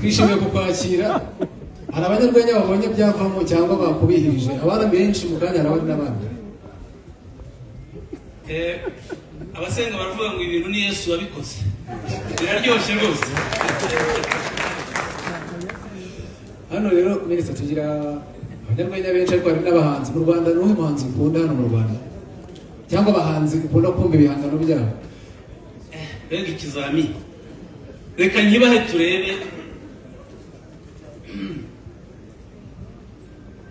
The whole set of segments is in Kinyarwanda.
twishimiye kukwakira. Hari abanyarwenya babonye byavamo cyangwa bakubihirije, abana benshi mu kanya harabandi n'abandi. Abasenga baravuga ngo ibintu ni Yesu wabikoze. Biraryoshye rwose. Hano rero minisitiri tugira abanyarwenya benshi ariko hari n'abahanzi mu Rwanda. N'uyu muhanzi ukunda hano mu Rwanda cyangwa abahanzi ukunda kumva ibihangano byabo? Mbega ikizami, reka nyibahe turebe.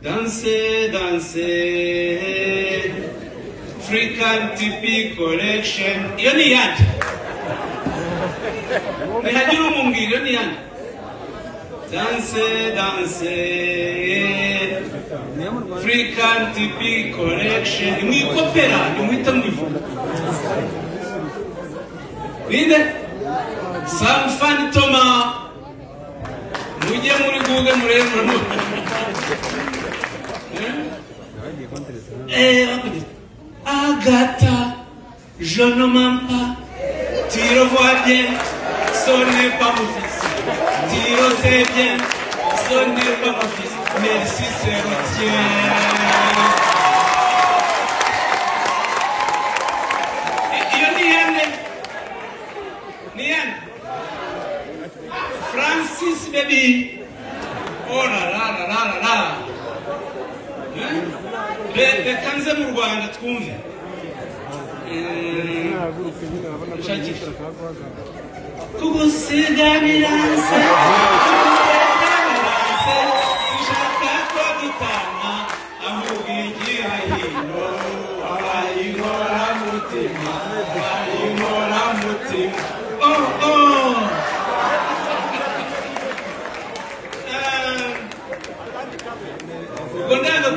Danse danse African TP collection, iyo ni yanjye. Nihagira umumbwira iyo ni yanjye. Danse danse African TP collection, mwikopera nimwita mwivuga. Ninde? Samfani Toma. Mujye muri Google murebe murabona. Agatha, je ne mens pas. Tu revois bien, ce n'est pas mon fils. Tu le sais bien, ce n'est pas mon fils. Merci, c'est le tien. Francis baby. Oh la la la la la la. Reka nze mu Rwanda twumve. Kugusiga biranse, sishaka ko dutana, ahubwo igira hino, ayihora mutima, ayihora mutima. Oh oh. Gondaga